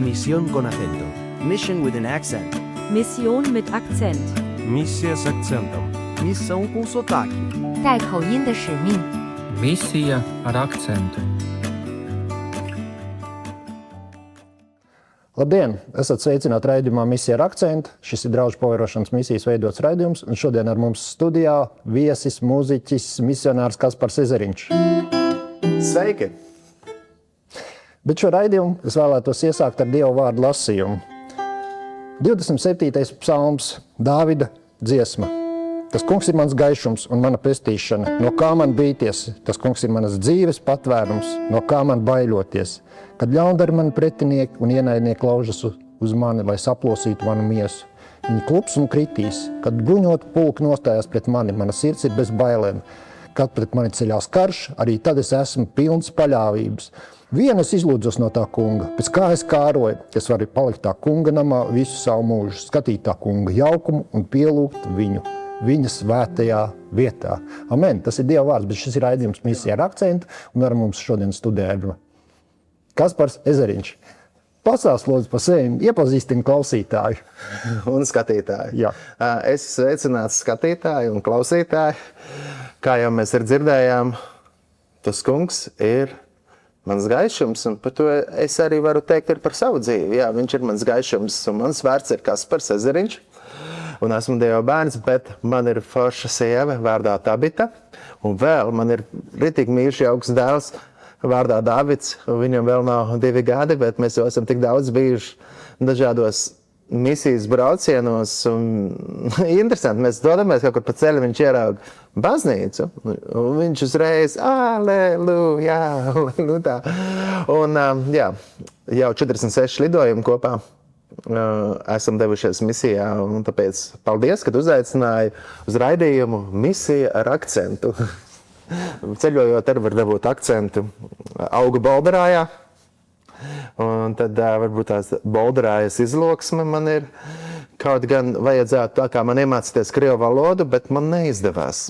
Misión con acento. Mission with an accent. Mission mit Akzent. Missija s akcentam. Missão com sotaque. 带口音的使命。Misija ar akcentu. Labdien! Esat sveicināti raidījumā Misija ar akcentu. Šis ir draugu pavērošanas misijas veidots raidījums, un šodien ar mums studijā viesis, mūziķis, misionārs Kaspars Ezeriņš. Sveiki! Bet šo raidījumu es vēlētos iesākt ar Dieva vārdu lasījumu. 27. psalms, Dāvida dziesma. Tas kungs ir mans gaišums un mana pestīšana, no kā man bīties. Tas kungs ir manas dzīves patvērums, no kā man baiļoties. Kad ļaundari mani pretinieki un ienaidnieki laužas uz mani, lai saplosītu manu miesu. Viņi klups un kritīs. Kad bruņot pulki nostājās pret mani, mana sirds ir bez bailēm. Kad pret mani ceļās karš, arī tad es esmu pilns paļāvības. Vienu es izlūdzos no tā kunga, pēc kā es kāroju, es varu palikt tā kunga namā visu savu mūžu, skatīt tā kunga jaukumu un pielūgt viņu, viņa svētajā vietā. Amen, tas ir Dieva vārds, bet šis ir raidījums Misija ar akcentu, un ar mums šodien studē ir Kaspars Ezeriņš. Pastāst lūdzu par sevi, iepazīstini klausītāju. Un skatītāji. Jā. Es sveicināts skatītāji un klausītāji. Kā jau mēs ir dzirdējām, tas kungs ir mans gaišums, un par to es arī varu teikt ir par savu dzīvi. Jā, viņš ir mans gaišums, un mans vārds ir Kaspars Ezeriņš, un esmu Dieva bērns, bet man ir forša sieva vārdā Tabita, un vēl man ir ritīgi mīļš jauks dēls vārdā Davids, un viņam vēl nav 2 gadi, bet mēs jau esam tik daudz bijuši dažādos misijas braucienos, un interesanti, mēs dodamies kaut kur pa ceļu, viņš ierauga baznīcu, un viņš uzreiz, aleluja, aleluja. Un jā, jau 46 lidojumi kopā esam devušies misijā, un tāpēc paldies, kad uzaicināji uz raidījumu Misija ar akcentu. Ceļojot arī var dabūt akcentu Augu Bolderājā. Un tad varbūt tās bolderājas izloksme man ir. Kaut gan vajadzētu tā kā man iemācīties krievu valodu, bet man neizdevās.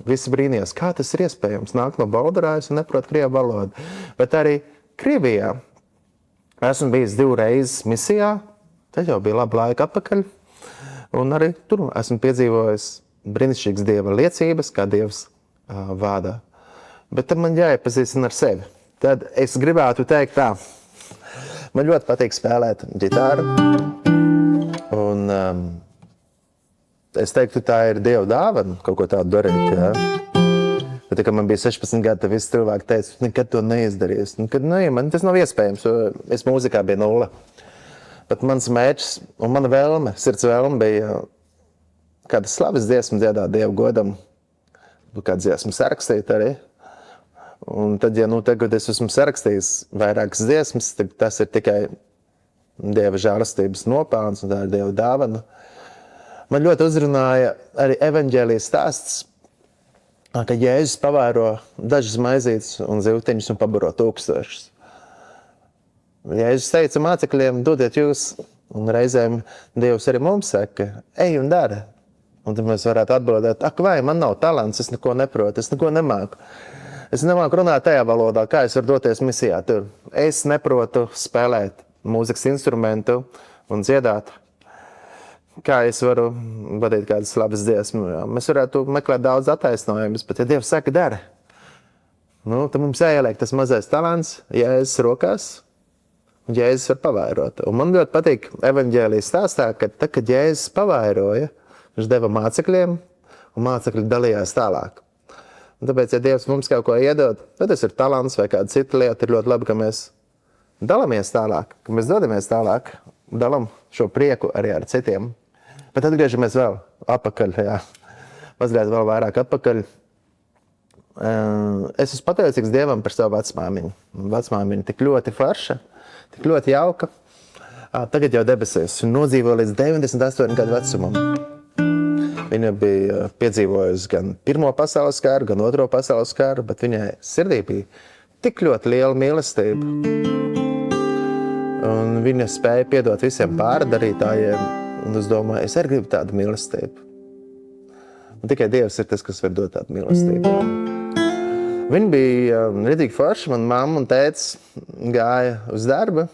Visi brīnījās, kā tas ir iespējams, nāk no bolderājas un neprot krievu valodu. Bet arī Krievijā esmu bijis 2 reizes misijā, tad jau bija labi laika atpakaļ. Un arī tur esmu piedzīvojis brīnišķīgas Dieva liecības, kā Dievs vādā. Bet tad man jāiepazīstina ar sevi. Tad es gribētu teikt tā. Man ļoti patīk spēlēt ģitāru, un es teiktu, tā ir Dieva dāvana, kaut ko tādu darīt, jā. Bet, kad man bija 16 gadi, tad visi cilvēki teica, nekad to neizdarīs. Man tas nav iespējams, jo es mūzikā biju 0. Bet mans mērķis un mana vēlme, sirds vēlme bija kādas slavas dziesmas dziedāt Dievu godam, kādas dziesmas sarakstīt arī. Un tad, ja tagad es esmu sarakstījis vairākas dziesmas, tad tas ir tikai Dieva žēlastības nopelns un tā ir Dieva dāvana. Man ļoti uzrunāja arī evaņģēlijas stāsts, ka Jēzus pavēro dažas maizītes un zivtiņus un pabaro 1000. Jēzus teica mācekļiem, dodiet jūs, un reizēm Dievs arī mums saka, ej un dara. Un tad mēs varētu atbildēt, ak vai, man nav talants, es neko neprotu, es neko nemāku. Es nemāku runāt tajā valodā, kā es varu doties misijā tur. Es neprotu spēlēt mūzikas instrumentu un dziedāt. Kā es varu vadīt kādas labas dziesmas. Mēs varētu meklēt daudz attaisnojumus, bet ja Dievs saka, dara, tad mums jāieliek tas mazais talants Jēzus rokās, un Jēzus var pavairot. Un man ļoti patīk evaņģēlijas stāstā, ka tad, kad Jēzus pavairoja, viņš deva mācekļiem, un mācekļi dalījās tālāk. Un tāpēc, ja Dievs mums kaut ko iedod, tad tas ir talants vai kāda cita lieta, ir ļoti labi, ka mēs dalamies tālāk, ka mēs dodamies tālāk, dalam šo prieku arī ar citiem. Bet atgriežamies vēl atpakaļ, jā, mazliet vēl vairāk atpakaļ. Es esmu pateicīgs Dievam par savu vecmāmiņu. Vecmāmiņa tik ļoti forša, tik ļoti jauka. Tagad jau debesīs un nodzīvoja līdz 98 gadu vecumam. Viņa bija piedzīvojusi gan 1. pasaules karu, gan 2. pasaules karu, bet viņai sirdī bija tik ļoti liela mīlestība. Un viņa spēja piedot visiem pārdarītājiem, un es domāju, es arī gribu tādu mīlestību. Un tikai Dievs ir tas, kas var dot tādu mīlestību. Viņa bija ritīgi forša, man mamma un tētis gāja uz darbu,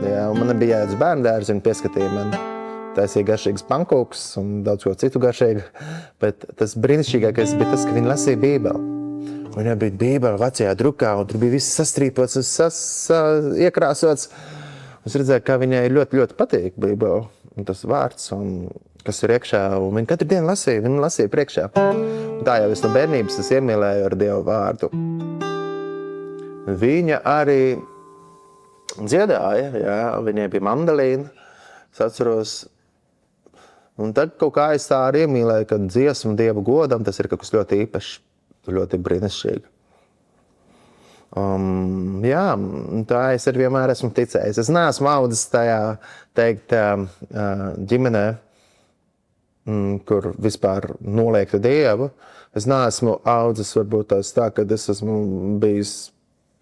Jā, un man bija jāiet uz bērnu dārzu, viņa pieskatīja man. Taisīja garšīgas pankūkas un daudz ko citu garšīgu. Bet tas brīnišķīgākais bija tas, ka viņa lasīja Bībeli. Viņai bija Bībele vecajā drukā, un tur bija viss sastrīpots un iekrāsots. Es redzēju, ka viņai ļoti, ļoti patīk Bībele, un tas vārds, un kas ir iekšā. Un viņa katru dienu lasīja, viņa lasīja priekšā. Un tā jau es no bērnības iemīlēju ar Dievu vārdu. Viņa arī dziedāja, jā, viņai bija mandolīna, es atceros. Un tad kaut kā es tā arī iemīlēju, ka dziesmu Dievu godam, tas ir kaut kas ļoti īpašs, ļoti brīnišķīgi. Jā, tā es arī vienmēr esmu ticējis. Es neesmu audzis tajā, teikt, ģimenē, kur vispār noliektu Dievu. Es neesmu audzis varbūt tā, kad es esmu bijis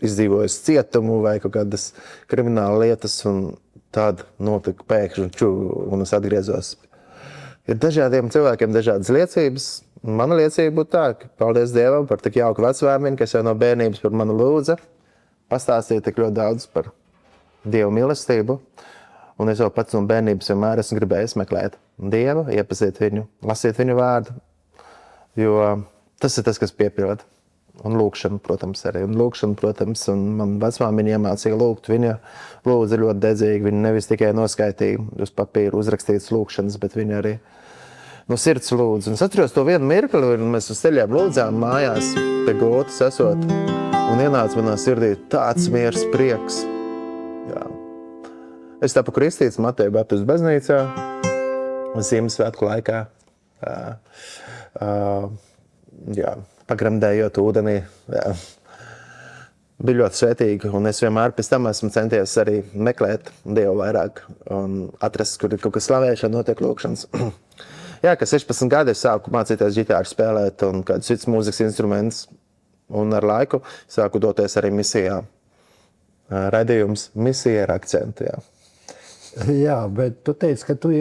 izdzīvojis cietumu vai kaut kādas krimināla lietas, un tad notika pēkšņi, un es atgriezos. Ir dažādiem cilvēkiem dažādas liecības. Mana liecība būtu tā, ka paldies Dievam par tik jauku vecvārmiņu, kas jau no bērnības par manu lūdza. Pastāstīja tik ļoti daudz par Dievu mīlestību. Un es jau pats no bērnības vienmēr esmu gribējis meklēt Dievu, iepazīt viņu, lasīt viņu vārdu. Jo tas ir tas, kas piepilda. Un lūkšana, protams, arī. Un man vecmāmiņa iemācīja lūgt. Viņa lūdza ļoti dedzīgi. Viņa nevis tikai noskaitīja uz papīra uzrakstītas lūkšanas, bet viņa arī no sirds lūdza. Un es atceros to vienu mirkli, un mēs uz ceļiem lūdzām mājās pie gultas esot. Un ienāca manā sirdī tāds miers, prieks. Jā. Es tapu kristīts Mateju Baptistu baznīcā Ziemassvētku laikā. Jā. Pagremdējot ūdenī. Jā. Bija ļoti svētīgi, un es vienmēr pēc tam esmu centies arī meklēt Dievu vairāk un atrast, kur ir kaut kas slavēšana, notiek lūkšanas. Jā, ka 16 gadi es sāku mācīties ģitāru spēlēt un kādus cits mūzikas instruments, un ar laiku sāku doties arī misijā. Raidījums Misija ar akcentu, jā. Jā, bet tu teici, ka tu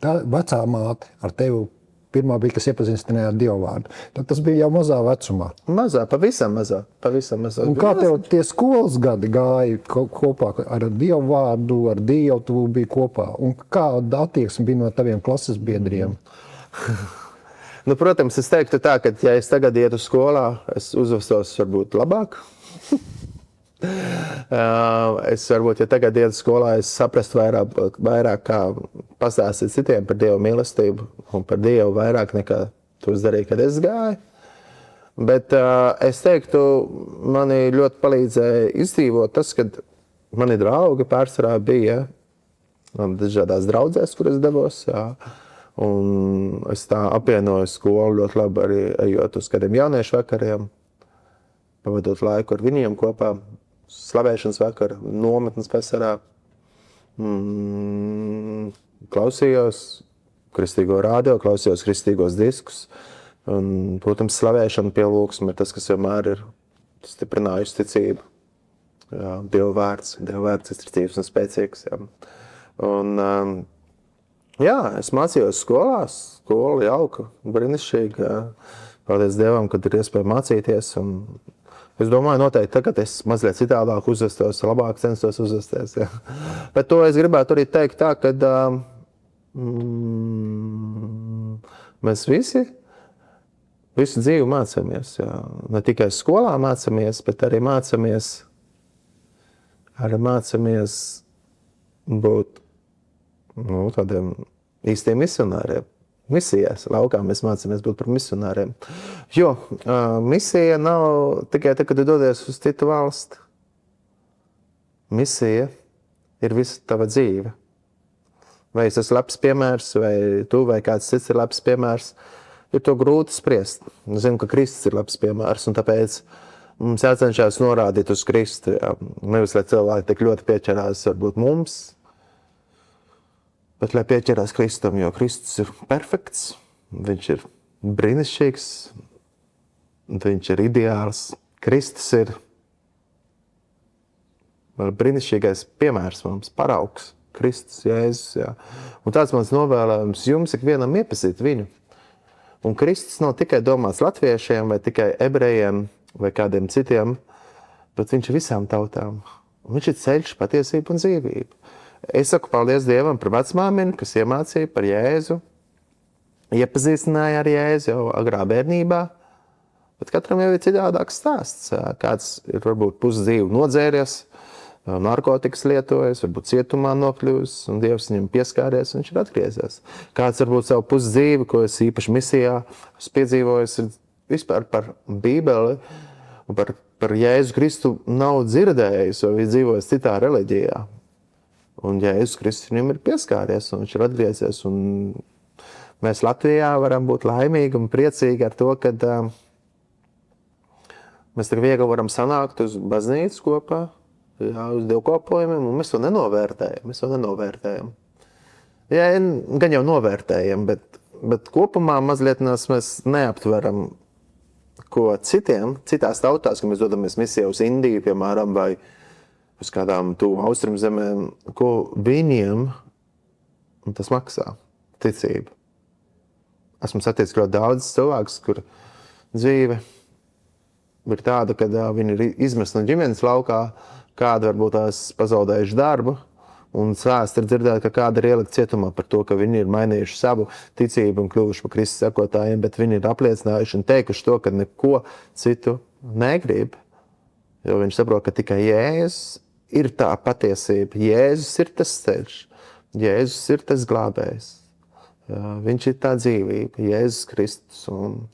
tā vecā māte ar tevi pirmā bija, kas iepazīstināja ar Dievu vārdu. Tad tas bija jau mazā vecumā. Mazā, pavisam mazā. Un kā tev tie skolas gadi gāja kopā ar Dievu vārdu, ar Dievu tu biji kopā? Un kāda attieksme bija no taviem klases biedriem? Nu, protams, es teiktu tā, ka ja es tagad ietu skolā, es uzvestos varbūt labāk. Es varbūt, ja tagad ietu skolā, es saprastu vairāk kā pastāstīt citiem par Dievu mīlestību un par Dievu vairāk nekā to darīju, kad es gāju. Bet es teiktu, mani ļoti palīdzēja izdzīvot tas, kad mani draugi pārsvarā bija dažādās draudzēs, kur es devos. Jā. Un es tā apvienoju skolu ļoti labi arī ejot uz kādiem jauniešu vakariem, pavadot laiku ar viņiem kopā, slavēšanas vakaru, nometnes vasarā. Klausījos kristīgo rādio, klausījos kristīgos diskus. Un, protams, slavēšana pie lūksma ir tas, kas vienmēr ir stiprinājusi ticību. Jā, Dieva vārds ir ticības un spēcīgs. Jā. Un, jā, es mācījos skolās, skola jauka, brīnišķīga. Paldies Dievam, kad ir iespēja mācīties. Un es domāju, noteikti tagad es mazliet citādāk uzvestos, labāk censtos uzvesties. Jā. Bet to es gribētu arī teikt tā, ka mēs visu dzīvi mācāmies. Jā. Ne tikai skolā mācāmies, bet arī mācāmies būt tādiem īstiem misionāriem. Misijās, laukā mēs mācāmies būt par misionāriem. Jo misija nav tikai tā, kad tu dodies uz citu valsti. Misija ir visa tava dzīve. Vai es esmu labs piemērs, vai tu, vai kāds cits ir labs piemērs, ir to grūti spriest. Es zinu, ka Kristus ir labs piemērs, un tāpēc mums jācenšas norādīt uz Kristu. Jā. Nevis, lai cilvēki tik ļoti pieķerās varbūt mums, bet lai pieķerās Kristum, jo Kristus ir perfekts, viņš ir brīnišķīgs, viņš ir ideāls. Kristus ir brīnišķīgais piemērs mums, paraugs. Kristus, Jēzus, jā. Un tāds mans novēlējums jums ikvienam iepazīt viņu. Un Kristus nav tikai domāts latviešiem, vai tikai ebrejiem, vai kādiem citiem, bet viņš ir visām tautām. Un viņš ir ceļš, patiesība un dzīvība. Es saku paldies Dievam par vecmāmiņu, kas iemācīja par Jēzu, iepazīstināja ar Jēzu jau agrā bērnībā, bet katram jau ir citādāks stāsts. Kāds ir varbūt pusdzīvi nodzēries, narkotikas lietojas, varbūt cietumā nokļuvis, un Dievs viņam pieskāries, un viņš ir atgriezies. Kāds varbūt savu pusdzīvi, ko es īpaši misijā esmu piedzīvojis, ir vispār par Bībeli, un par Jēzu Kristu nav dzirdējis, vai viņš dzīvojas citā reliģijā. Un Jēzus Kristus viņam ir pieskāries, un viņš ir atgriezies, un mēs Latvijā varam būt laimīgi un priecīgi ar to, ka mēs tik viegli varam sanākt uz baznīcu kopā, uz dievkalpojumiem, un mēs to nenovērtējam. Jā, gan jau novērtējam, bet kopumā mazliet mēs neaptveram, ko citās tautās, ka mēs dodamies misijā uz Indiju, piemēram, vai uz kādām tuvu austrumzemēm, ko viņiem tas maksā, ticība. Esmu saticis ļoti daudz cilvēkus, kur dzīve ir tāda, kad viņi ir izmesti no ģimenes laukā, kāda varbūt tās pazaudējuši darbu, un svēst ir dzirdēt, ka kāda ir ielikt cietumā par to, ka viņi ir mainījuši savu ticību un kļuvuši par Kristus sekotājiem, bet viņi ir apliecinājuši un teikuši to, ka neko citu negrib, jo viņi saprot, ka tikai Jēzus ir tā patiesība, Jēzus ir tas ceļš, Jēzus ir tas glābējs. Viņš ir tā dzīvība, Jēzus Kristus. Un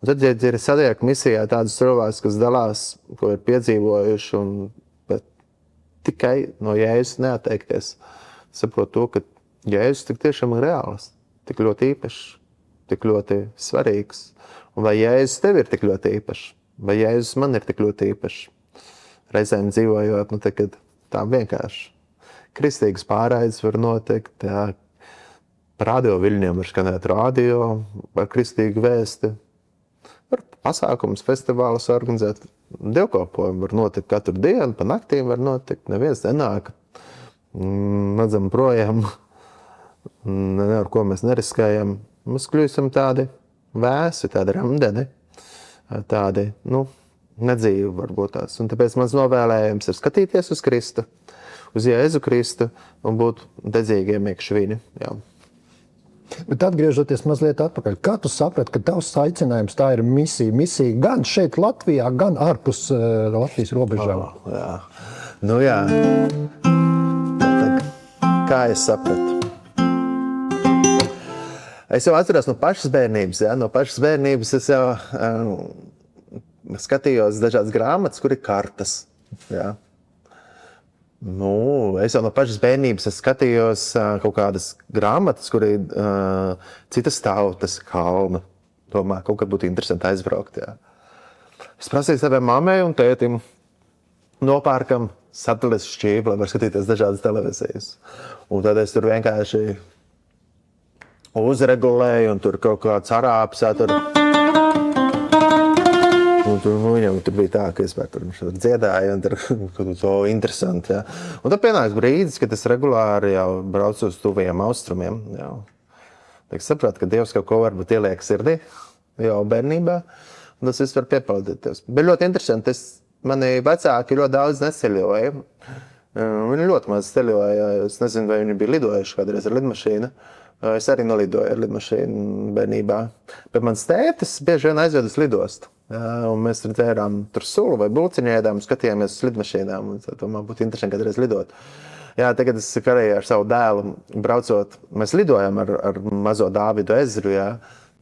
tad, ja ir satiek misijā tādus cilvēkus, kas dalās, ko ir piedzīvojuši, bet tikai no Jēzus neatteikties, saprot to, ka Jēzus tik tiešām ir reāls, tik ļoti īpašs, tik ļoti svarīgs. Un vai Jēzus tev ir tik ļoti īpašs, vai Jēzus man ir tik ļoti īpašs. Reizēm dzīvojot, kad tā vienkārši kristīgas pārraides var notikt, par radio viļņiem var skanēt radio, par kristīgu vēsti, var pasākums, festivālus organizēt, dievkalpojumi var notikt katru dienu, pa naktīm var notikt, neviens nenāk, madzam projām, ar ko mēs neriskējam. Mēs kļūstam tādi vēsi, tādi ramdeni, tādi, nedzīvi varbūt tās. Un tāpēc mans novēlējums ir skatīties uz Kristu, uz Jēzu Kristu un būt dedzīgiem iekš viņu. Jā. Bet atgriežoties mazliet atpakaļ, kā tu saprati, ka tavs aicinājums tā ir misija? Misija gan šeit Latvijā, gan ārpus Latvijas robežām. Jā. Jā. Kā es sapratu? Es jau atceros no pašas bērnības. Ja? No pašas bērnības es jau skatījos dažādas grāmatas, kur ir kartas. Ja? Es jau no pašas bērnības skatījos kaut kādas grāmatas, kur ir citas tautas kalna. Domāju, kaut kad būtu interesanti aizbraukt. Ja? Es prasīju savai mammai un tētim nopērkam satelītas šķīvi, lai var skatīties dažādas televīzijas. Un tad es tur vienkārši uzregulēju, un tur kaut kāds arābs, viņam tur bija tā, ka es tur dziedāju, un tur kaut ko interesanti. Ja. Un tad pienāks brīdis, kad es regulāri jau braucu uz tuviem austrumiem. Jau. Es sapratu, ka Dievs kaut ko varbūt ieliek sirdī jau bērnībā, un tas viss var piepildīties. Bet ļoti interesanti, mani vecāki ļoti daudz neceļoja. Viņi ļoti maz ceļoja, es nezinu, vai viņi bija lidojuši kādreiz ar lidmašīnu. Es arī nolidoju ar lidmašīnu bērnībā. Bet mans tētis bieži vien aizved uz lidostu. Un mēs tur dzērām sulu vai bulciņu ēdām, skatījāmies uz lidmašīnām. Un man būtu interesanti kādreiz lidot. Jā, tagad es karēju ar savu dēlu braucot. Mēs lidojam ar mazo Dāvidu Ezru. Jā.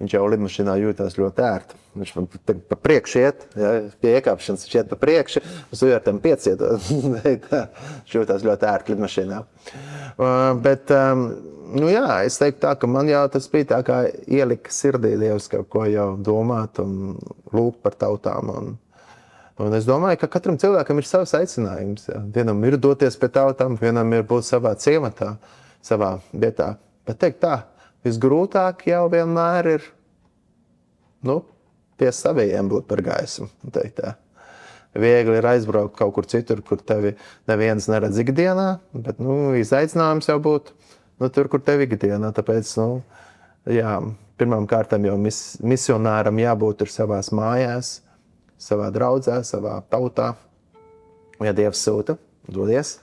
Viņš jau lidmašīnā jūtās ļoti ērti. Viņš man pa priekšu iet, ja, pie iekāpšanas viņš iet pa priekšu, uz vērtam pieciet. Viņš jūtās ļoti ērti lidmašīnā. Bet, jā, es teiktu tā, ka man jau tas bija tā kā ielika sirdī Dievs kaut ko jau domāt un lūgt par tautām. Un es domāju, ka katram cilvēkam ir savs aicinājums. Ja. Vienam ir doties pie tautām, vienam ir būt savā ciematā, savā vietā. Bet teikt tā, visgrūtāk jau vienmēr ir, pie saviem būt par gaismu. Teikt tā. Viegli ir aizbraukt kaut kur citur, kur tevi neviens neredz ikdienā, bet, izaicinājums jau būt, tur, kur tevi ikdienā. Tāpēc, jā, pirmām kārtām jau misionāram jābūt ir savās mājās, savā draudzē, savā tautā. Ja Dievs sūta, dodies.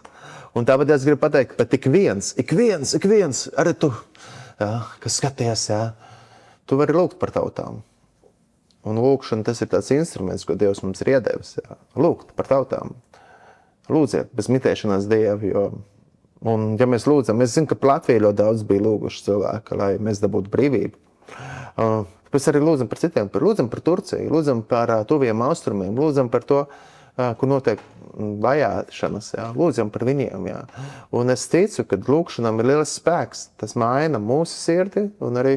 Un tāpēc es gribu pateikt, ka ik viens, arī tu, jā, kas skaties, jā, tu vari lūgt par tautām. Un lūkšana, tas ir tāds instruments, ko Dievs mums ir iedevis, jā, lūgt par tautām. Lūdziet, bez mitēšanās Dievu, jo, un ja mēs lūdzam, es zinu, ka Latvijā ļoti daudz bija lūguši cilvēki, lai mēs dabūtu brīvību. Mēs arī lūdzam par citiem, lūdzam par Turciju, lūdzam par tuviem austrumiem, lūdzam par to, kur notiek vajāšanas, jā, lūdzam par viņiem, jā. Un es ticu, ka lūkšanam ir liels spēks, tas maina mūsu sirdi un arī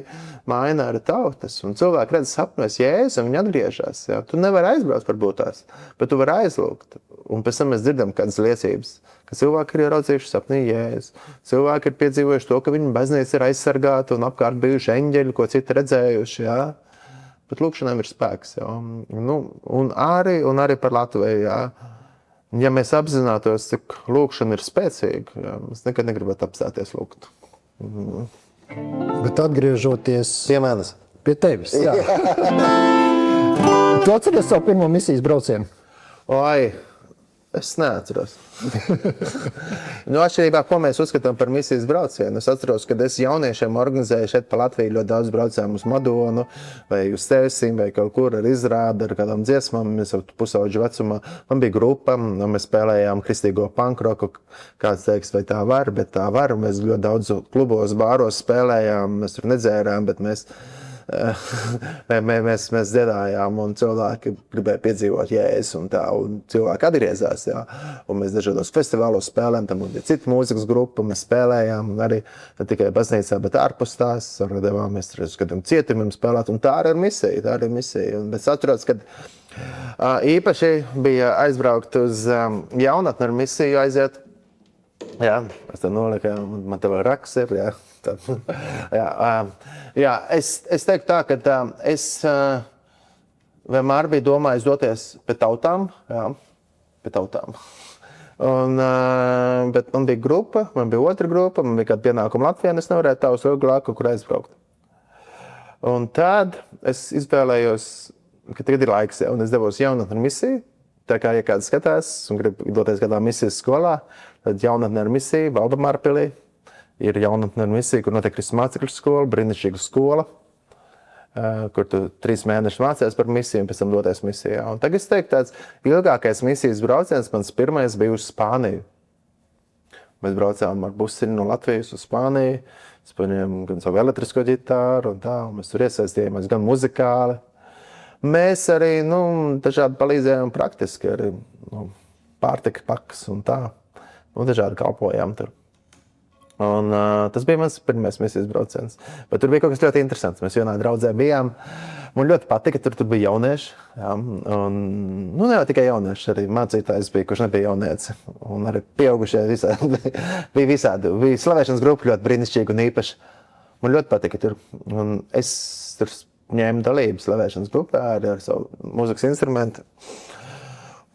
maina arī tautas. Un cilvēki redz sapnos Jēzu un viņi atgriežas, jā. Tu nevari aizbraukt varbūt tās, bet tu vari aizlūgt. Un pēc tam mēs dzirdam kādas liecības, ka cilvēki ir ieraudzījuši sapnī Jēzu. Cilvēki ir piedzīvojuši to, ka viņu baznīca ir aizsargāta un apkārt bijuši eņģeļi, ko citi redzējuši, jā. Bet lūkšanām ir spēks, jā. Nu, un arī par Latviju, jā. Ja mēs apzinātos, cik lūkšana ir spēcīga, jā, mēs nekad negribētu apstāties lūgt. Bet atgriežoties Pie manis. pie tevis, jā. Tu atceries savu pirmo misijas braucienu? Oi, es neatceros. Atšķirībā, ko mēs uzskatām par misijas braucienu. Es atceros, kad es jauniešiem organizēju šeit pa Latviju ļoti daudz braucējumu uz Madonu, vai uz Tēsim, vai kaut kur ar izrādi, ar kādām dziesmām. Mēs jau pusauģu vecumā. Man bija grupa, un mēs spēlējām kristīgo punkroku. Kāds teiks, vai tā var, bet tā var. Mēs ļoti daudz klubos, bāros spēlējām, mēs tur nedzērām, bet mēs dziedājām, un cilvēki gribēja piedzīvot Jēzu un tā, un cilvēki atgriezās, jā. Un mēs dažādos festivālos spēlējām, tam bija cita mūzikas grupa, mēs spēlējām, un arī ne tikai baznīcā, bet ārpus tās, devāmies uz kādiem cietumiem spēlēt, un tā arī ir misija, Un, bet atceros, kad īpaši bija aizbraukt uz jaunatni ar misiju aiziet, jā, es tā noliku, man te vēl raks ir, jā. Es teiktu tā, ka es vienmēr biju domājis doties pie tautām, Un, bet man bija grupa, man bija otra grupa, man bija kāda pienākuma Latvijā, un es nevarēju tā uz ilgāku, kur aizbraukt. Un tad es izvēlējos, ka tagad ir laiks, un es devos jaunatni misiju. Tā kā, ja kāds skatās un grib doties kādā misijas skolā, tad jaunatni ar misiju Valdemārpilī. Ir jaunatne misija, kur notiek Kristus mācekļu skola, brīnišķīga skola, kur tu 3 mēnešus mācies par misiju un pēc tam doties misijā. Un tagad es teiktu, tāds ilgākais misijas brauciens, mans pirmais bija uz Spāniju. Mēs braucām ar busiņu no Latvijas uz Spāniju, es paņēmu gan savu elektrisko ģitāru un tā, un mēs tur iesaistījāmies gan muzikāli. Mēs arī, dažādi palīdzējām praktiski, arī pārtika pakas un tā, dažādi kalpojām tur. Un tas bija mans pirmais misijas brauciens. Bet tur bija kaut kas ļoti interesants. Mēs vienā draudzē bijām. Man ļoti patika, tur bija jaunieši. Jā, un, ne jau tikai jaunieši, arī mācītājs bija, kurš nebija jaunieci. Un arī pieaugušie visādi. Bija visādi. Bija slavēšanas grupa ļoti brīnišķīga un īpaša. Man ļoti patika tur. Un es tur ņēmu dalību slavēšanas grupā ar savu mūzikas instrumentu.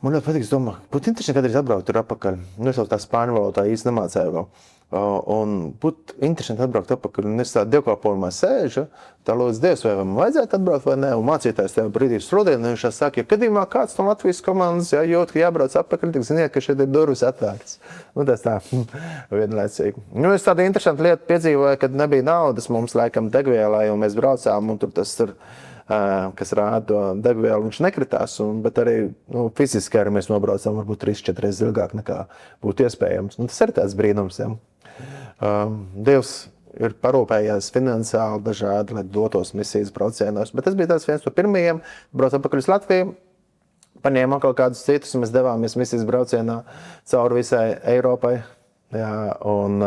Man ļoti patika, es domāju, būtu interesanti kādreiz atbraukt tur atpakaļ. Es jau tā spāņu valodā īsti nemācēju vēl. Un būtu interesanti atbraukt atpakaļ. Un es tā dievkalpojumā sēžu, tā lūdzu Dievs, vai man vajadzētu atbraukt vai ne. Un mācītājs tev brīdīs šodien, un viņš saka, ja gadījumā kāds no Latvijas komandas jūt, ka jābrauc atpakaļ, tad ziniet, ka šeit ir durvis atvērtas. Tas tā vienlaicīgi. Es tādu interesantu lietu piedzīvoju, kad nebija naudas mums laikam degvielai, un mēs braucām, un tas tur, kas rāda to degvielu, viņš nekritās, bet arī fiziski arī mēs nobraucām varbūt 3-4 reizes ilgāk nekā būtu iespējams. Tas ir tāds brīnums, ja. Dievs ir parūpējies finansiāli dažādi, lai dotos misijas braucienos, bet tas bija tāds viens no pirmajiem, braucam atpakaļ uz Latviju, paņēmām kaut kādus citus, un mēs devāmies misijas braucienā cauri visai Eiropai, jā, un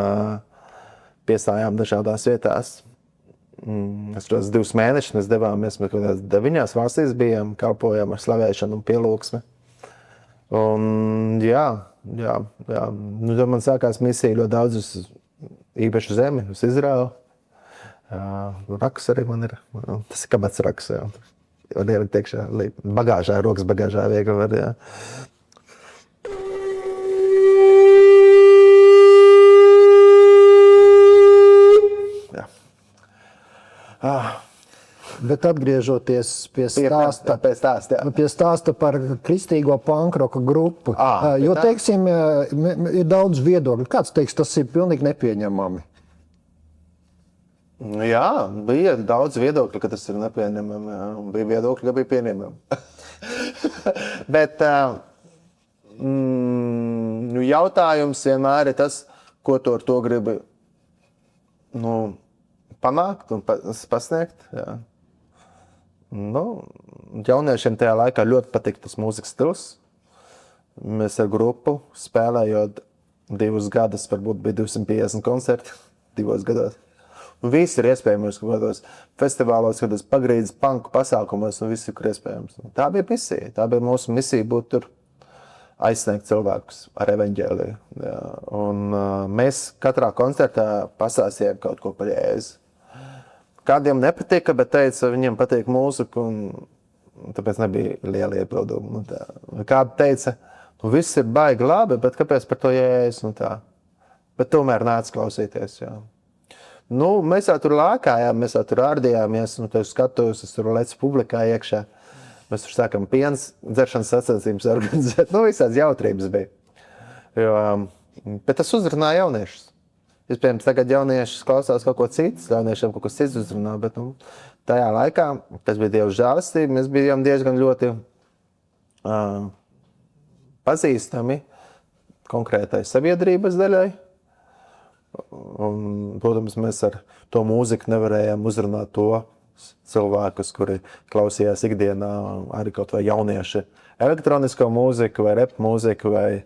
piestājām dažādās vietās. Es tos 2 mēnešus mēs devāmies, mēs kaut kādās 9 valstīs bijām, kalpojām ar slavēšanu un pielūgsmi. Un jā. Man sākās misija ļoti daudz uz īpašu zemi, uz Izraelu. Raks arī man ir. Tas ir kabats raks, jā. Var ielikt iekšā, bagāžā, rokas bagāžā viegli var, jā. Bet atgriežoties pie stāsta par kristīgo punkroka grupu, jo, teiksim, ir daudz viedokļu. Kāds teiks, tas ir pilnīgi nepieņemami? Jā, bija daudz viedokļu, ka tas ir nepieņemami. Jā. Bija viedokļi, ka bija pieņemami. Bet jautājums vienmēr ir tas, ko tu ar to gribi panākt un pasniegt. Jā. Jauniešiem tajā laikā ļoti patika tas mūzikas stils. Mēs ar grupu spēlējot 2 gadus, varbūt bija 250 koncerti 2 gados. Un viss ir iespējams, kaut kādos festivālos, kādos pagrīdes panku pasākumos un viss ir iespējams. Tā bija misija. Tā bija mūsu misija būt tur aizsniegt cilvēkus ar evaņģēliju. Jā. Un mēs katrā koncertā pasāstījām kaut ko par Jēzu. Kādiem nepatika, bet teica, viņiem patīk mūzika un tāpēc nebija liela iebilduma. Kāda teica, viss ir baigi labi, bet kāpēc par to Jēzu? Bet tomēr nāc klausīties, jā. Mēs jau tur lākājām, mēs jau tur ārdījāmies, tev skatos, es tur lecu publikā iekšā. Mēs tur sākam pienas dzeršanas sacensības organizēt. Visāds jautrības bija. Bet tas uzrunāja jauniešus. Iespējams, tagad jaunieši klausās kaut ko citas, jauniešiem kaut kas cits uzrunā, bet tajā laikā, tas bija Dieva žēlastība, mēs bijām diezgan ļoti pazīstami konkrētai sabiedrības daļai. Un, protams, mēs ar to mūziku nevarējām uzrunāt to cilvēkus, kuri klausījās ikdienā, arī kaut vai jaunieši elektronisko mūziku vai rap mūziku vai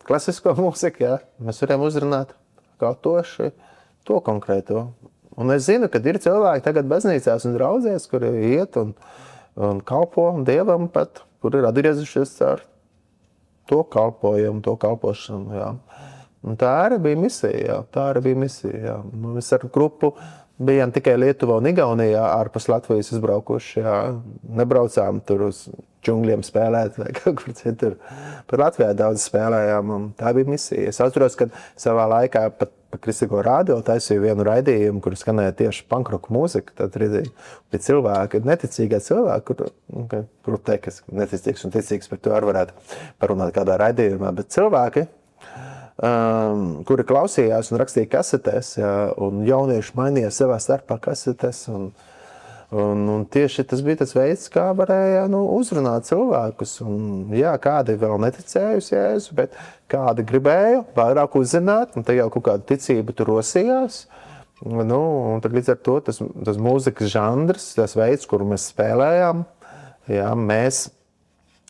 klasisko mūziku, jā. Mēs varējām uzrunāt kā to konkrēto. Un es zinu, ka ir cilvēki tagad baznīcās un draudzēs, kuri iet un kalpo Dievam pat, kuri ir atgriezušies ar to kalpojumu, to kalpošanu, jā. Un tā arī bija misija, jā. Mēs ar grupu bijām tikai Lietuvā un Igaunijā ārpus Latvijas izbraukuši, jā. Nebraucām tur uz džungļiem spēlēt vai kaut kur citur. Par Latvijā daudz spēlējām, un tā bija misija. Es atceros, kad savā laikā pat Kristīgo radio taisīju vienu raidījumu, kur skanēja tieši punkroku mūzika. Tad bija cilvēki, neticīgie cilvēki, kur teikt, kas neticīgs un ticīgs, par to arī varētu parunāt kādā raidījumā, bet cilvēki, kuri klausījās un rakstīja kasetes, jā, un jaunieši mainīja savā starpā kasetes. Un tieši tas bija tas veids, kā varēja uzrunāt cilvēkus. Un, jā, kādi vēl neticēja uz Jēzu, bet kādi gribēja vairāk uzzināt, un te jau kaut kāda ticība tur rosījās. Un tad līdz ar to tas mūzikas žanrs, tas veids, kuru mēs spēlējām, jā, mēs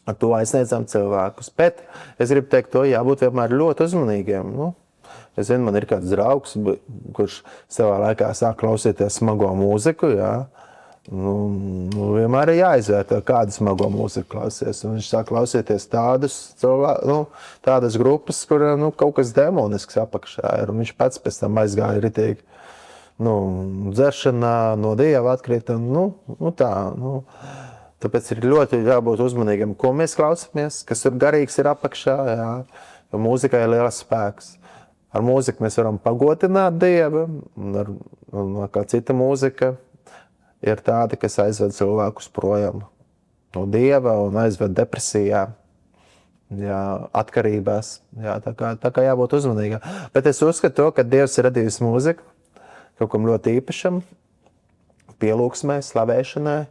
ar to aizsniedzām cilvēkus. Bet es gribu teikt to, jābūt vienmēr ļoti uzmanīgiem. Es zinu, man ir kāds draugs, kurš savā laikā sāk klausīties smago mūziku, jā. Vienmēr ir jāizvērtē, kādu smago mūziku klausies. Un viņš sāk klausīties tādas grupas, kur kaut kas demonisks apakšā ir. Un viņš pats pēc tam aizgāja ritīgi dzeršanā, no Dieva atkrita. Tāpēc ir ļoti jābūt uzmanīgam, ko mēs klausamies, kas ir garīgs ir apakšā. Jā. Jo mūzikai ir liels spēks. Ar mūziku mēs varam pagodināt Dievu, un kā cita mūzika ir tāda, kas aizved cilvēkus projām no Dieva un aizved depresijā, jā, atkarībās. Jā, tā kā jābūt uzmanīgam. Bet es uzskatu, ka Dievs ir radījis mūziku kaut kam ļoti īpašam, pielūgsmai, slavēšanai.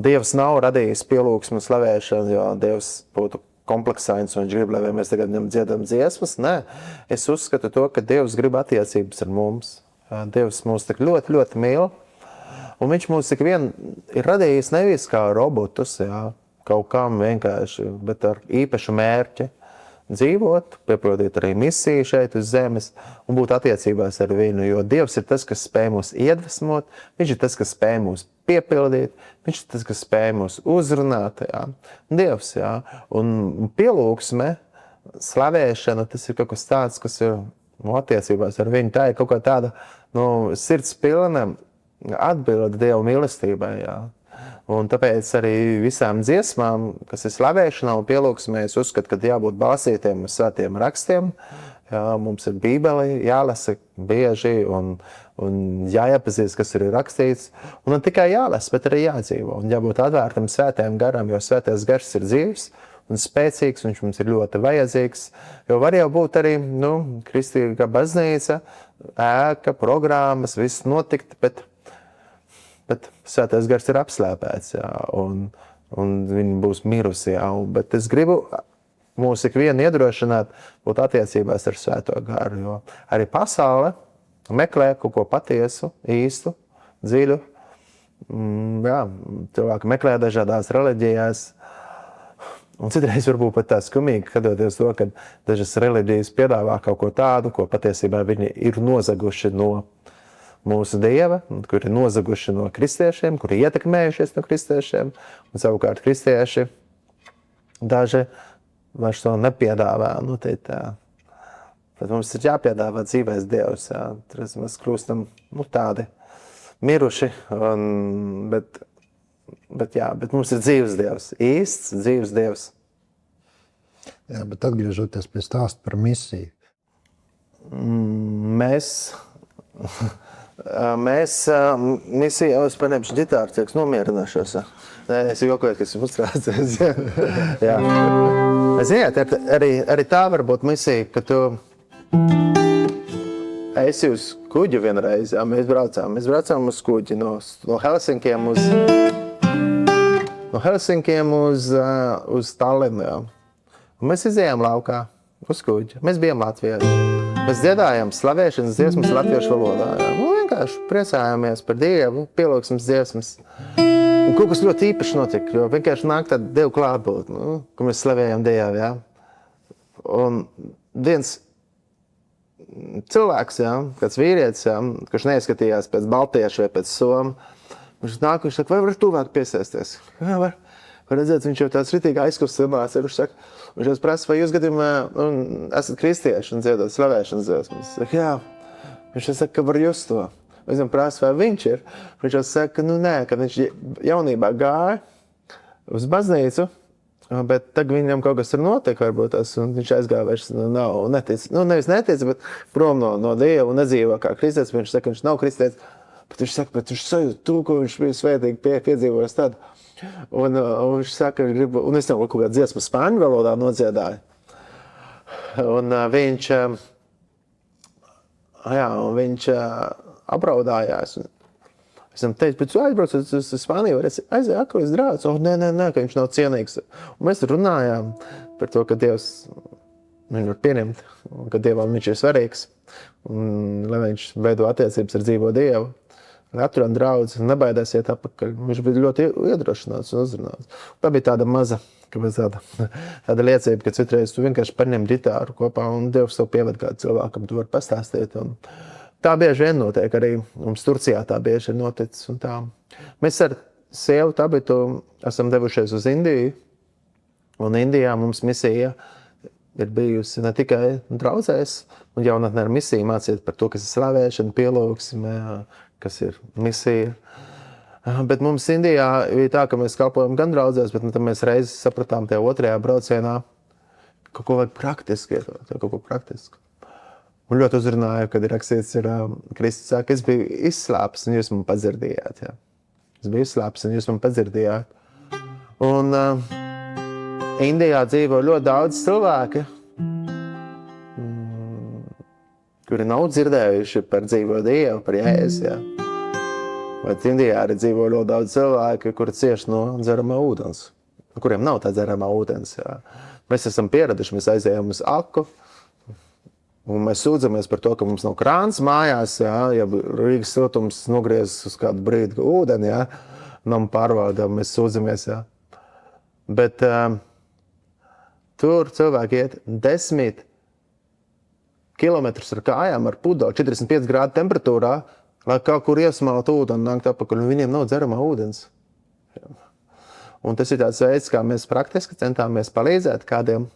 Dievs nav radījis pielūgsmu un slavēšanu, jo Dievs būtu kompleksains un viņš grib, lai mēs tagad viņam dziedam dziesmas. Nē, es uzskatu to, ka Dievs grib attiecības ar mums. Dievs mūs tik ļoti, ļoti mīl. Un viņš mūs tik vien ir radījis nevis kā robotus, jā, kaut kam vienkārši, bet ar īpašu mērķi dzīvot, piepildīt arī misiju šeit uz zemes un būt attiecībās ar viņu, jo Dievs ir tas, kas spēj mūs iedvesmot, viņš ir tas, kas spēj mūs piepildīt, viņš ir tas, kas spēj mūs uzrunāt, jā. Dievs, jā, un pielūgsme, slavēšana, tas ir kaut kas tāds, kas ir attiecībās ar viņu, tā ir kaut kā tāda, sirds pilna atbilde Dieva mīlestībai, jā. Un tāpēc arī visām dziesmām, kas ir slavēšanā un pielūgsmē, es uzskatu, ka jābūt balstītiem uz svētiem rakstiem, Jā, mums ir Bībeli jālasa bieži un jāiepazīst, kas ir rakstīts. Un ne tikai jālasa, bet arī jādzīvo. Un jābūt atvērtam svētajam garam, jo svētais gars ir dzīvs un spēcīgs, viņš mums ir ļoti vajadzīgs. Jo var jau būt arī, kristīga baznīca, ēka, programmas, viss notikt, bet svētais gars ir apslēpēts, jā, un viņi būs mirusi, jā. Bet es gribu mūs ikvienu iedrošināt būt attiecībās ar svēto garu, jo arī pasaule meklē kaut ko patiesu, īstu, dziļu. Jā, cilvēki meklē dažādās reliģijās. Un citreiz varbūt pat tā skumīgi, skatoties to, ka dažas reliģijas piedāvā kaut ko tādu, ko patiesībā viņi ir nozaguši no mūsu Dieva, kuri ir nozaguši no kristiešiem, kuri ietekmējušies no kristiešiem, un savukārt kristieši daži vairs to nepiedāvā. Bet mums ir jāpiedāvā dzīvais Dievs. Jā. Tur mēs kļūstam tādi miruši, bet mums ir dzīves Dievs, īsts dzīves Dievs. Jā, bet atgriežoties pie stāsta par misiju. Mēs misiju, es paņemšu ģitāru, tieks nomierināšos. Es jokoju, ka esmu uztrācies. Jā. Ziniet, arī tā var būt misija, ka tu esi uz kuģi vienreiz. Jā, mēs braucām uz kuģi no Helsinkiem uz Tallinu. Jā. Un mēs izējām laukā uz kuģi. Mēs bijām latvieši. Mēs dziedājām slavēšanas dziesmas latviešu valodā. Jā. Vienkārši priecājāmies par Dievu, pielūgsmes dziesmas. Un kaut kas ļoti īpaši notika, jo vienkārši nāk tāda Dievu klātbūt, ka mēs slavējam Dievu. Jā. Un viens cilvēks, jā, kāds vīrietis, jā, kurš neizskatījās pēc baltiešu vai pēc somu, viņš nāk, viņš saka, vai var tuvāk piesēsties? Jā, var redzēt, viņš jau tāds ritīgi aizkustinās. Viņš prasa, vai jūs gadījumā esat kristieši un dziedot slavēšanas dziesmas? Jā. Viņš saka, ka var just to. Es viņam prasa, vai viņš ir. Viņš saka, ka nē, ka viņš jaunībā gāja uz baznīcu, bet tagad viņam kaut kas tur notiek, varbūt tas, un viņš aizgāja vairs nav netic. Nevis netic, bet prom no Dieva un nedzīvo kā kristietis. Viņš saka, ka viņš nav kristietis, bet viņš saka, bet viņš sajūt to, ko viņš bija svētīgi piedzīvojis tad. Un viņš saka, un es tev kaut kādu dziesmu spāņu valodā nodziedāju. Un viņš apraudājās. Es viņam teicu, bet tu aizbrauc uz Spāniju, aizēj atkal uz drauds. Nē, ka viņš nav cienīgs. Un mēs runājām par to, ka Dievs viņu var pieņemt, un ka Dievam viņš ir svarīgs. Un, lai viņš veido attiecības ar dzīvo Dievu, lai atturam draudzi un nebaidās iet apakaļ. Viņš bija ļoti iedrošināts un uzrunāts. Tā bija tāda maza, tāda liecība, ka citreiz tu vienkārši paņem ģitāru kopā un Dievs tev pieved kādu cilvēkam, tu vari pastāstīt. Un tā bieži vien notiek arī. Mums Turcijā tā bieži ir noticis. Un tā. Mēs ar sievu Tabitu esam devušies uz Indiju. Un Indijā mums misija ir bijusi ne tikai draudzēs un jaunatnē ar misiju mācīt par to, kas ir slavēšana, pielūgsme, kas ir misija. Bet mums Indijā bija tā, ka mēs kalpojam gan draudzēs, bet tad mēs reizi sapratām tajā otrajā braucienā, ka kaut ko vajag praktiski ietot, kaut ko praktisku. Un ļoti uzrunāju, kad ir rakstīts, Kristus saka, es biju izslāpis un jūs man padzirdījāt. Jā. Es biju izslāpis un jūs man padzirdījāt. Un Indijā dzīvo ļoti daudz cilvēki, kuri nav dzirdējuši par dzīvo Dievu, par Jēzu. Jā. Bet Indijā arī dzīvo ļoti daudz cilvēki, kuri cieš no dzeramā ūdens, kuriem nav tā dzeramā ūdens. Jā. Mēs esam pieraduši, mēs aizējām uz aku, un mēs sūdzamies par to, ka mums nav krāns mājās, jā, ja Rīgas siltums nogriezas uz kādu brīdi ūdeni, jā, nam pārvaldām, mēs sūdzamies, jā. Bet tur cilvēki iet 10 kilometrus ar kājām, ar pudeli, 45 grādu temperatūrā, lai kaut kur iesmaltu ūdeni, nākt apakaļ, un viņiem nav dzeramā ūdens. Jā. Un tas ir tāds veids, kā mēs praktiski centāmies palīdzēt kādiem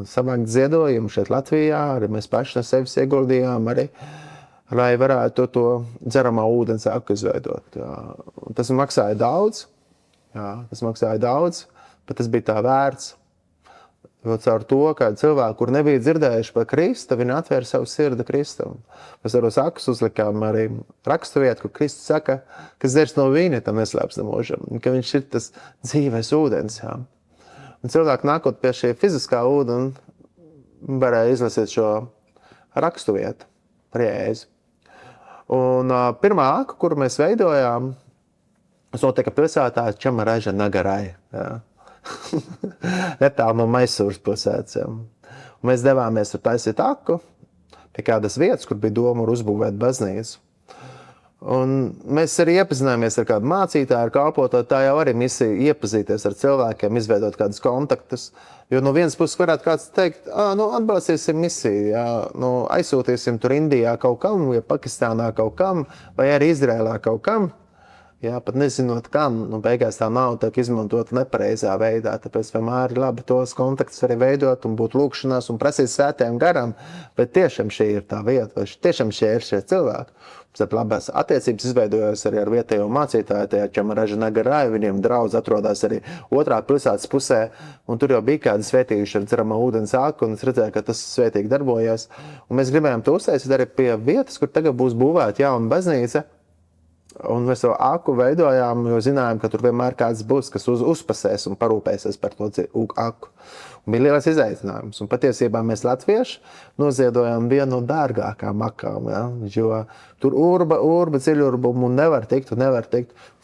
savākt ziedojumu šeit Latvijā, arī mēs paši no sevis ieguldījām, arī, lai varētu to dzeramā ūdens aku izveidot. Jā. Tas maksāja daudz, bet tas bija tā vērts. Jo caur to, ka cilvēki, kur nebija dzirdējuši par Kristu, viņi atvēra savu sirdi Kristum. Mēs ar uz akus uzlikām arī raksturvietu, kur Kristus saka, kas dzers no vīna, tam neslēps nemūžam, ka viņš ir tas dzīvais ūdens. Jā. Un cilvēki nākot pie šī fiziskā ūdena, varēja izlasīt šo raksturvietu par Jēzu. Un pirmā aka, kuru mēs veidojām, tas notika pilsētā Čamaraža Nagarai. Jā. Netālu no Maisūras pilsētas. Mēs devāmies tur taisīt aku pie kādas vietas, kur bija doma uzbūvēt baznīcu. Un mēs arī iepazināmies ar kādu mācītāju, ar kalpotāju. Tā jau arī misija iepazīties ar cilvēkiem, izveidot kādus kontaktus. Jo no vienas puses varētu kāds teikt, atbalstīsim misiju, aizsūtīsim tur Indijā kaut kam, vai Pakistānā kaut kam, vai arī Izrēlā kaut kam. Jā, pat nezinot, kam, beigās tā nauda tiek izmantota nepareizā veidā, tāpēc vienmēr ir labi tos kontaktus arī veidot un būt lūkšanās un prasīt svētajam garam, bet tiešām šī ir tā vieta, vai tiešām šie ir šie cilvēki. Tad labās attiecības izveidojas arī ar vietējo mācītāju, tajā Čamaraža Nagarai, viņiem draudz atrodas arī otrā pilsētas pusē, un tur jau bija kādi svētījuši ar dzeramā ūdens āku, un es redzēju, ka tas svētīgi darbojas. Un mēs gribējām to uztaisīt arī pie vietas, kur tagad būs būvēta jauna baznīca. Un mēs to aku veidojām, jo zinājām, ka tur vienmēr kāds būs, kas uzpasēs un parūpēsies par to aku. Un bija lielais izaicinājums. Un patiesībā mēs latvieši noziedojām vienu no dārgākām akām, ja? Jo tur urba, dziļurbumu nevar tikt.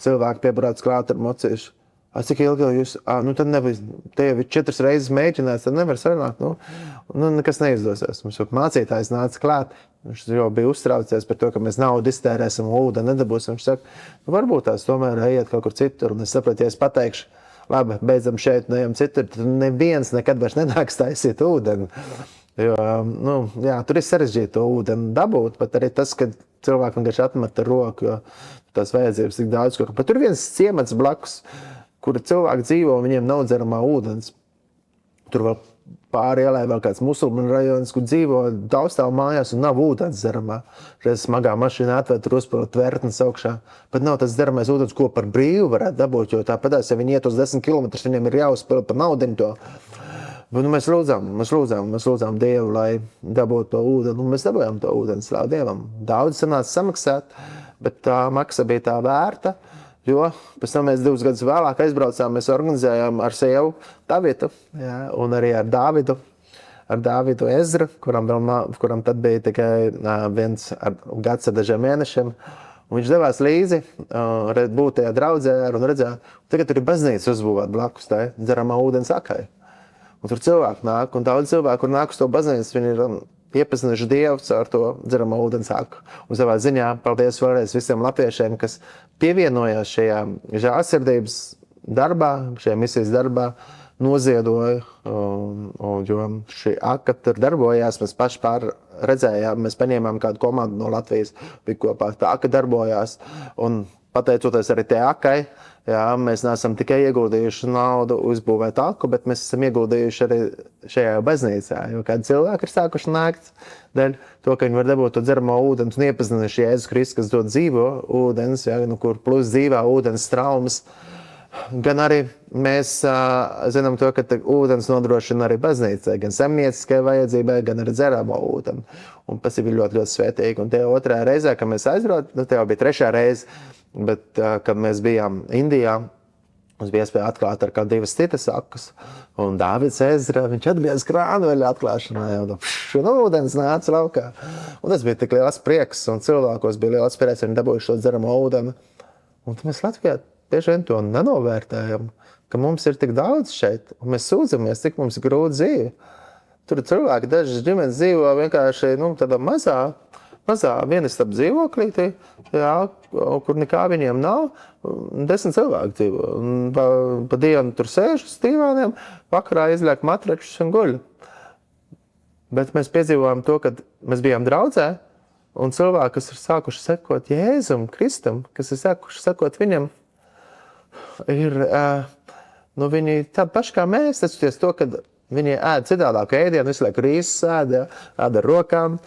Cilvēki piebrauc klāt ar mocīšu. Cik ilgi jūs, tad nebija, te jau 4 reizes mēģināts, tad nevar sarunāt, nekas neizdosies. Mums jau mācītājs nāca klāt, viņš jau bija uztraucies par to, ka mēs naudu iztērēsim, ūdeni nedabūsim. Viņš saka, varbūt tās tomēr ejiet kaut kur citur. Un es sapratu, ja es pateikšu, labi, beidzam šeit, ejam citur, tad neviens nekad vairs nenāks taisīt ūdeni. Jo, tur ir sarežģīti to ūdeni dabūt, bet arī tas, ka cilvēki vienkārši atmet ar roku, jo tās vajadzības tik daudz, bet tur ir viens ciemats blakus, kur cilvēki dzīvo, viņiem nav dzeramā ūdens. Tur vēl pāri ielai vēl kāds musulmaņu rajons, kur dzīvo daudzstāvu mājās un nav ūdens dzeramā. Reiz smagā mašīna atved tur uzpilt tvertnes augšā, bet nav tas dzeramais ūdens, ko par brīvu varētu dabūt, jo tāpatās, ja viņi iet uz 10 kilometrus, viņiem ir jāuzpilt par naudiņu to. Bet mēs lūdzām Dievu, lai dabūtu to ūdeni, un mēs dabūjām to ūdeni, slāv Dievam. Daudz sanāca samaksāt, bet tā maksa bija tā vērta. Jo pēc tam mēs 2 gadus vēlāk aizbraucām, mēs organizējām ar sievu Davidu, un arī ar Dāvidu Ezru, kuram tad bija tikai viens gads ar dažiem mēnešiem. Un viņš devās līdzi, būt tajā draudzē un redzēt, tagad tur ir baznīca uzbūvēt blakus tai dzeramā ūdens akai. Un tur cilvēki nāk, un daudz cilvēku, kur nāk uz to baznīcu, viņi ir iepazinuši Dievu ar to dzeramā ūdens aku. Un savā ziņā paldies vēlreiz visiem latviešiem, kas pievienojās šajā žēlsirdības darbā, šajā misijas darbā, noziedoja, jo šī aka tur darbojās, mēs paši redzējām, mēs paņēmām kādu komandu no Latvijas, bija kopā, tā aka darbojās, un pateicoties arī tie akai, mēs neesam tikai ieguldījuši naudu uzbūvēt aku, bet mēs esam ieguldījuši arī šajā baznīcā, jo kādi cilvēki ir sākuši nākt dēļ to, ka viņi var dabūt to dzeramo ūdens un iepazinuši Jēzus Kristus, kas dod dzīvo ūdens, kur plus dzīvā ūdens traumas. Gan arī mēs zinām to, ka ūdens nodrošina arī baznīcai, gan saimnieciskai vajadzībai, gan arī dzeramo ūdeni. Un tas bija ļoti, ļoti svētīgi. Un tie otrā reizē, kad mēs aizbraucām, tie jau bija 3. reize, bet, kad mēs bijām Indijā, mums bija iespēja atklāt ar kā 2 citas akas. Un Dāvids Ezra, viņš atbies krānu vēl atklāšanā, un ūdens nāca laukā. Un tas bija tik liels prieks, un cilvēkos bija liels prieks, viņi dabūjuši šo dzeramo ūdeni. Un tad mēs Latvijā tieši vien to nenovērtējam, ka mums ir tik daudz šeit, un mēs sūdzamies, cik mums ir grūti dzīve. Tur cilvēki, dažas ģimenes dzīvo vienkārši tādā mazā vienistaba dzīvoklītī, kur nekā viņiem nav, 10 cilvēki dzīvo. Pa dienu tur sēž uz divāniem, vakarā izliek matračus un guļ. Bet mēs piedzīvojām to, kad mēs bijām draudzē, un cilvēki, kas ir sākuši sekot Jēzum, Kristum, kas ir sākuši sekot viņam, ir viņi tādi paši kā mēs, testoties to, kad viņi ēd citādāku ēdienu, visu laiku rīzes ēd ar rokām,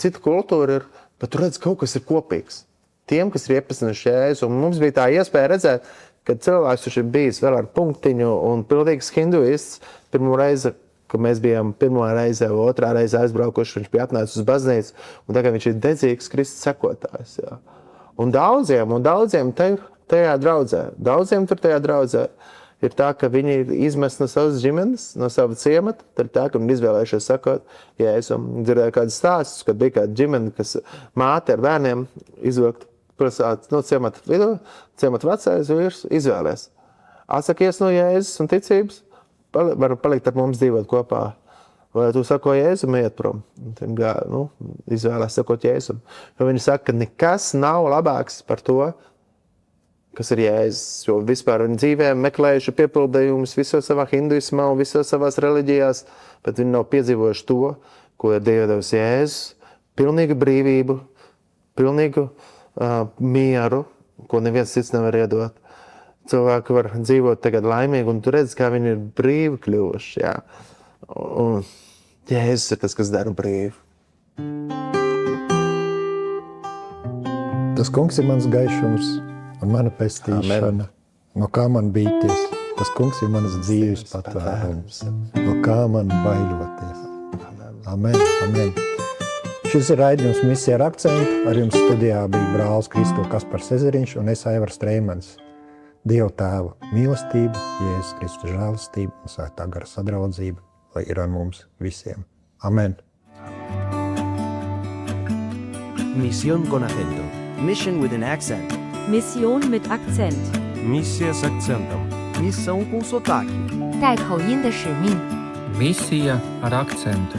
citu kultūru ir, bet tur redz, kaut kas ir kopīgs. Tiem, kas ir iepazinuši Jēzu, un mums bija tā iespēja redzēt, kad cilvēks ir bijis vēl ar punktiņu un pilnīgs hinduists, pirmo reizi, kad mēs bijām pirmo reizi vai otrā reize aizbraukuši, viņš bija atnācis uz baznīcu, un tagad viņš ir dedzīgs Kristus sekotājs. Jā. Un daudziem tajā draudzē ir tā, ka viņi ir izmest no savas ģimenes, no sava ciemata, tad ir tā, ka viņi izvēlējušies sakot, ja es dzirdēju kādu stāstus, kad bija kāda ģimene, kas māte ar bērniem izvilkt pilsētas, ciemata vidu, ciemata vecais vīrs izvēlēs. Atsakies no Jēzus un ticības, var palikt ar mums dzīvot kopā. Vai tu sako Jēzum iet prom? Izvēlēs sakot Jēzum. Jo viņi saka, ka nekas nav labāks par to, kas ir Jēzus. Jo vispār viņi dzīvē meklējuši piepildījumus visos savā hinduismā un visos savās reliģijās, bet viņi nav piedzīvojuši to, ko ir Dieva devis Jēzus. Pilnīgu brīvību, pilnīgu mieru, ko neviens cits nevar iedot. Cilvēki var dzīvot tagad laimīgi, un tu redz, kā viņi ir brīvi kļuvuši. Jā. Un Jēzus ir tas, kas dara brīvi. Tas kungs ir mans gaišums un mana pestīšana. No kā man bīties? Tas kungs ir manas dzīves patvērums. No kā man baiļoties? Amen, amen. Šis ir raidījums Misija ar akcentu. Ar jums studijā bija brālis Kristo Kaspars Ezeriņš un es Aivars Treimans. Dieva tēva mīlestība, Jēzus Kristus žēlastība un svētā gara sadraudzība, lai ir ar mums visiem. Amen. Misión con acento. Mission with an accent. Mission mit Akzent. Misija s akcentam. Missão com sotaque. 带口音的使命。 Misija ar akcentu.